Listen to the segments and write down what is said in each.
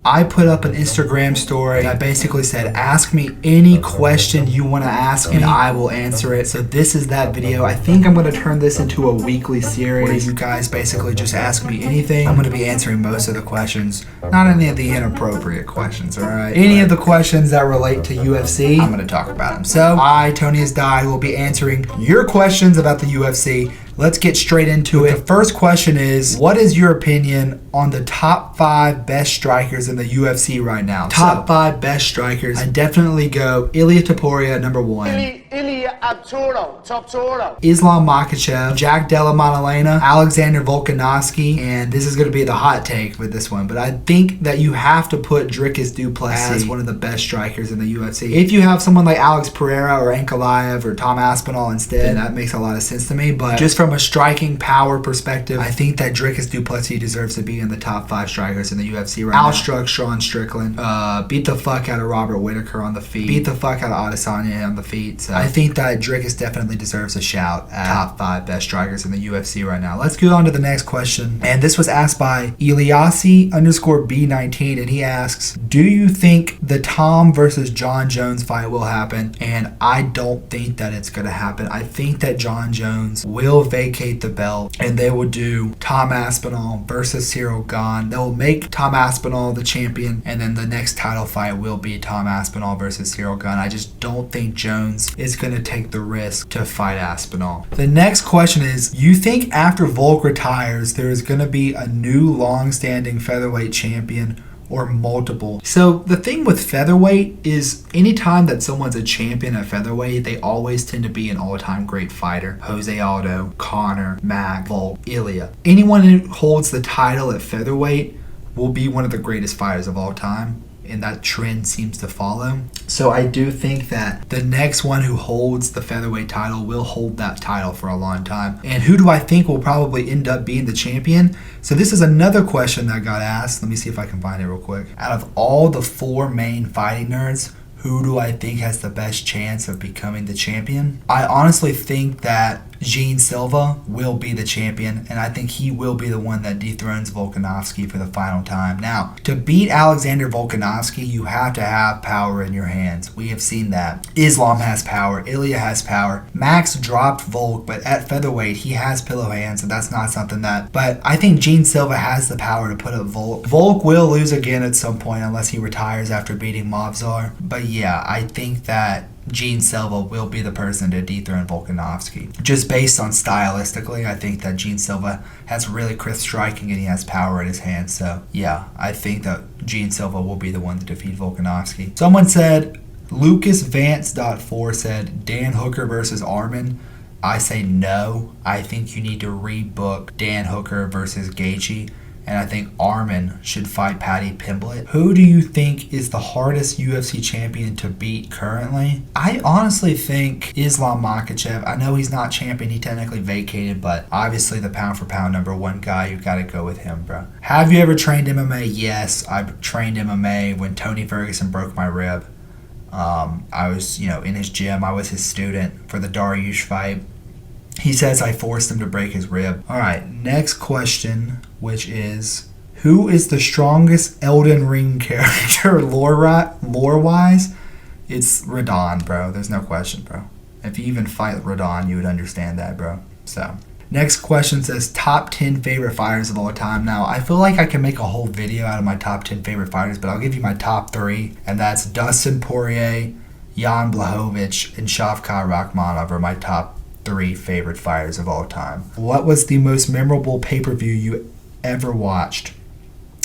I put up an Instagram story that basically said, ask me any question you want to ask and I will answer it. So this is that video. I think I'm going to turn this into a weekly series where you guys basically just ask me anything. I'm going to be answering most of the questions, not any of the inappropriate questions, alright? Any of the questions that relate to UFC, I'm going to talk about them. So I, Tony Has Died, will be answering your questions about the UFC. Let's get straight into it. The first question is, what is your opinion on the top 5 best strikers in the UFC right now? Top 5 best strikers. I definitely go Ilia Topuria, number 1. Ilia Topuria. Islam Makhachev, Jack Della Maddalena, Alexander Volkanovski, and this is going to be the hot take with this one, but I think that you have to put Dricus Du Plessis as one of the best strikers in the UFC. If you have someone like Alex Pereira or Ankalaev or Tom Aspinall instead, then that makes a lot of sense to me, but just from a striking power perspective, I think that Dricus Du Plessis deserves to be in the top 5 strikers in the UFC right now. Outstruck Sean Strickland, beat the fuck out of Robert Whittaker on the feet, beat the fuck out of Adesanya on the feet, so I think that Dricus definitely deserves a shout at top 5 best strikers in the UFC right now. Let's go on to the next question, and this was asked by Eliasi_B19, and he asks, do you think the Tom versus Jon Jones fight will happen? And I don't think that it's going to happen. I think that Jon Jones will vacate the belt and they will do Tom Aspinall versus Ciryl Gane. They'll make Tom Aspinall the champion, and then the next title fight will be Tom Aspinall versus Ciryl Gane. I just don't think Jones is going to take the risk to fight Aspinall. The next question is, you think after Volk retires there is going to be a new long-standing featherweight champion or multiple? So the thing with featherweight is anytime that someone's a champion at featherweight, they always tend to be an all-time great fighter. Jose Aldo, Conor, Mac, Volk, Ilia. Anyone who holds the title at featherweight will be one of the greatest fighters of all time, and that trend seems to follow. So I do think that the next one who holds the featherweight title will hold that title for a long time. And who do I think will probably end up being the champion? So this is another question that got asked. Let me see if I can find it real quick. Out of all the 4 main fighting nerds, who do I think has the best chance of becoming the champion? I honestly think that Gene Silva will be the champion, and I think he will be the one that dethrones Volkanovski for the final time. Now, to beat Alexander Volkanovski, you have to have power in your hands. We have seen that. Islam has power. Ilia has power. Max dropped Volk, but at featherweight, he has pillow hands, and that's not something that... But I think Gene Silva has the power to put up Volk. Volk will lose again at some point unless he retires after beating Movzar. But yeah, I think that Gene Silva will be the person to dethrone Volkanovski. Just based on stylistically, I think that Gene Silva has really crisp striking and he has power in his hands. So yeah, I think that Gene Silva will be the one to defeat Volkanovski. Someone said, LucasVance.4 said, Dan Hooker versus Arman. I say no. I think you need to rebook Dan Hooker versus Gaethje. And I think Arman should fight Paddy Pimblett. Who do you think is the hardest UFC champion to beat currently? I honestly think Islam Makhachev. I know he's not champion. He technically vacated, but obviously the pound for pound number 1 guy, you got to go with him, bro. Have you ever trained MMA? Yes, I've trained MMA when Tony Ferguson broke my rib. I was, in his gym. I was his student for the Dariush fight. He says I forced him to break his rib. All right, next question, which is, who is the strongest Elden Ring character lore-wise? It's Radon, bro. There's no question, bro. If you even fight Radon, you would understand that, bro. So, next question says top 10 favorite fighters of all time. Now, I feel like I can make a whole video out of my top 10 favorite fighters, but I'll give you my top 3, and that's Dustin Poirier, Jan Blachowicz, and Shavkat Rakhmonov are my top 3 favorite fighters of all time. What was the most memorable pay-per-view you ever watched?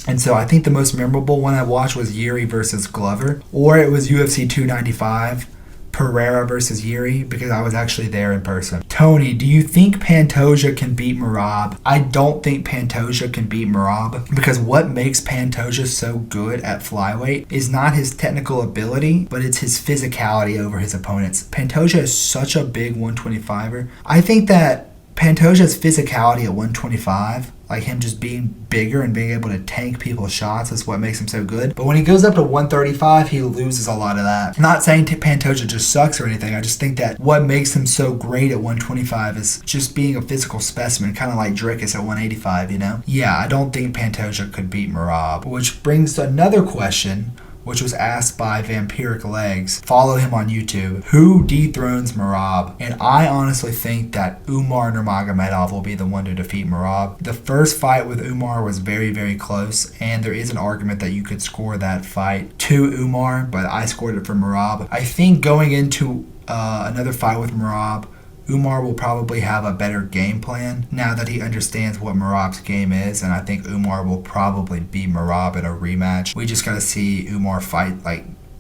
And so I think the most memorable one I watched was Yuri versus Glover, or it was UFC 295, Pereira versus Yuri, because I was actually there in person. Tony, do you think Pantoja can beat Merab? I don't think Pantoja can beat Merab, because what makes Pantoja so good at flyweight is not his technical ability, but it's his physicality over his opponents. Pantoja is such a big 125er. I think that Pantoja's physicality at 125 Like him just being bigger and being able to tank people's shots is what makes him so good. But when he goes up to 135, he loses a lot of that. I'm not saying Pantoja just sucks or anything. I just think that what makes him so great at 125 is just being a physical specimen, kind of like Dricus at 185, you know? Yeah, I don't think Pantoja could beat Merab. Which brings to another question, which was asked by Vampiric Legs. Follow him on YouTube. Who dethrones Merab? And I honestly think that Umar Nurmagomedov will be the one to defeat Merab. The first fight with Umar was very, very close, and there is an argument that you could score that fight to Umar, but I scored it for Merab. I think going into another fight with Merab, Umar will probably have a better game plan now that he understands what Merab's game is, and I think Umar will probably beat Merab in a rematch. We just gotta see Umar fight,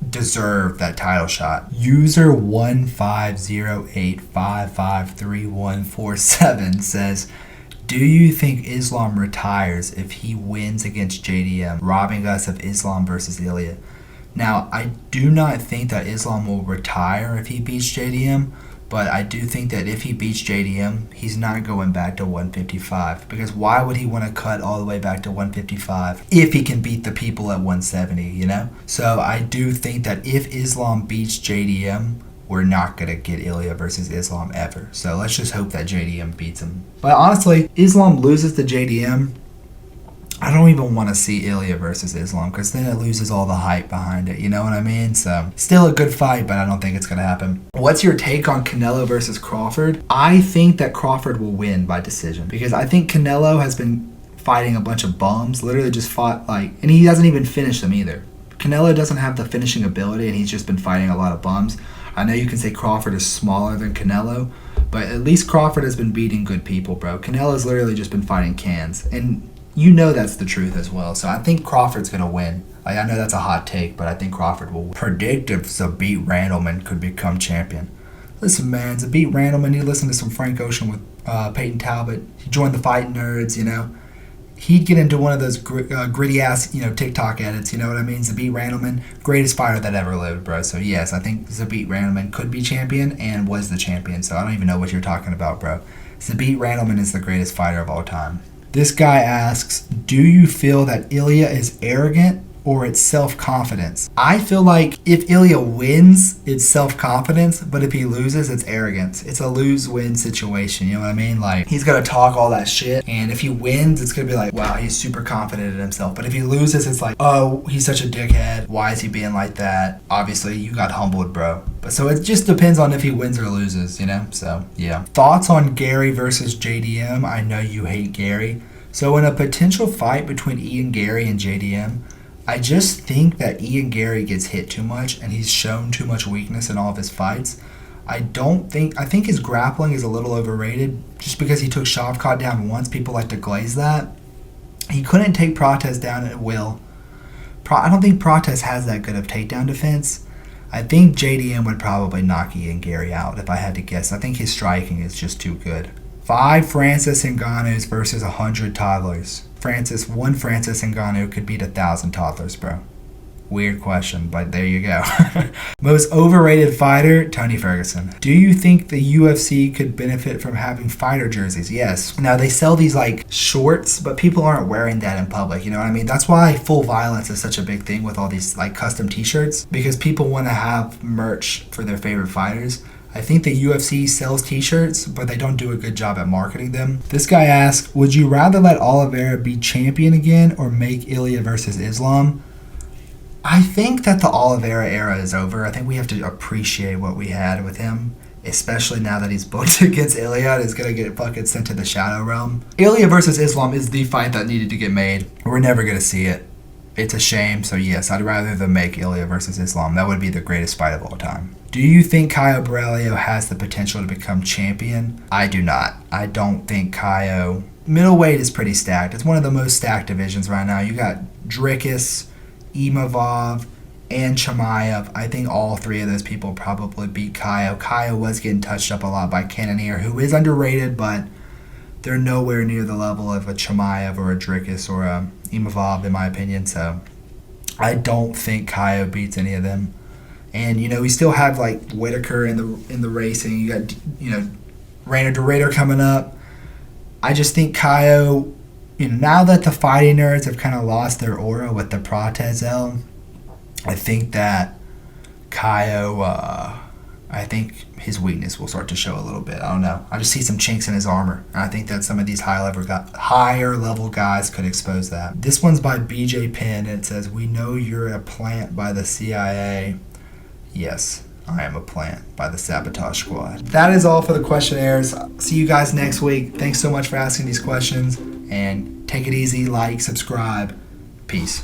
deserve that title shot. User 1508553147 says, do you think Islam retires if he wins against JDM, robbing us of Islam versus Ilia? Now, I do not think that Islam will retire if he beats JDM, but I do think that if he beats JDM, he's not going back to 155. Because why would he want to cut all the way back to 155 if he can beat the people at 170, you know? So I do think that if Islam beats JDM, we're not going to get Ilia versus Islam ever. So let's just hope that JDM beats him. But honestly, Islam loses to JDM, I don't even want to see Ilia versus Islam because then it loses all the hype behind it. You know what I mean? So still a good fight, but I don't think it's going to happen. What's your take on Canelo versus Crawford? I think that Crawford will win by decision because I think Canelo has been fighting a bunch of bums, literally just fought and he doesn't even finish them either. Canelo doesn't have the finishing ability and he's just been fighting a lot of bums. I know you can say Crawford is smaller than Canelo, but at least Crawford has been beating good people, bro. Canelo's literally just been fighting cans. And you know that's the truth as well. So I think Crawford's going to win. I know that's a hot take, but I think Crawford will win. Predict if Zabit Randleman could become champion. Listen, man, Zabit Randleman, you listen to some Frank Ocean with Peyton Talbot. He joined the Fight Nerds, you know. He'd get into one of those gritty-ass, TikTok edits, you know what I mean? Zabit Randleman, greatest fighter that ever lived, bro. So, yes, I think Zabit Randleman could be champion and was the champion. So, I don't even know what you're talking about, bro. Zabit Randleman is the greatest fighter of all time. This guy asks, do you feel that Ilia is arrogant or it's self-confidence? I feel like if Ilia wins, it's self-confidence, but if he loses, it's arrogance. It's a lose-win situation, you know what I mean? He's going to talk all that shit, and if he wins, it's going to be like, wow, he's super confident in himself. But if he loses, it's like, oh, he's such a dickhead. Why is he being like that? Obviously, you got humbled, bro. But so it just depends on if he wins or loses, you know? So, yeah. Thoughts on Garry versus JDM? I know you hate Garry. So in a potential fight between Ian Garry and JDM, I just think that Ian Garry gets hit too much and he's shown too much weakness in all of his fights. I think his grappling is a little overrated just because he took Shavkat down once. People like to glaze that. He couldn't take Prates down at will. I don't think Prates has that good of takedown defense. I think JDM would probably knock Ian Garry out if I had to guess. I think his striking is just too good. 5 Francis Ngannous versus 100 toddlers. One Francis Ngannou could beat 1,000 toddlers, bro. Weird question, but there you go. Most overrated fighter, Tony Ferguson. Do you think the UFC could benefit from having fighter jerseys? Yes. Now, they sell these shorts, but people aren't wearing that in public, you know what I mean? That's why full violence is such a big thing with all these custom t-shirts, because people want to have merch for their favorite fighters. I think the UFC sells t-shirts, but they don't do a good job at marketing them. This guy asks, would you rather let Oliveira be champion again or make Ilia versus Islam? I think that the Oliveira era is over. I think we have to appreciate what we had with him, especially now that he's booked against Ilia and is going to get fucking sent to the Shadow Realm. Ilia versus Islam is the fight that needed to get made. We're never going to see it. It's a shame, so yes, I'd rather them make Ilia versus Islam. That would be the greatest fight of all time. Do you think Caio Borrello has the potential to become champion? I do not. I don't think Caio... Middleweight is pretty stacked. It's one of the most stacked divisions right now. You got Dricus, Imavov, and Chimaev. I think all 3 of those people probably beat Caio. Caio was getting touched up a lot by Cannonier, who is underrated, but they're nowhere near the level of a Chimaev or a Dricus or a Imavov, in my opinion. So I don't think Caio beats any of them. And, we still have, Whitaker in the racing. You got, Reina de Raider coming up. I just think Caio now that the fighting nerds have kind of lost their aura with the Protez L, I think that Kaio, I think his weakness will start to show a little bit. I don't know. I just see some chinks in his armor. And I think that some of these higher level guys could expose that. This one's by BJ Penn. And it says, "We know you're a plant by the CIA." Yes, I am a plant by the Sabotage Squad. That is all for the questionnaires. See you guys next week. Thanks so much for asking these questions. And take it easy. Like, subscribe. Peace.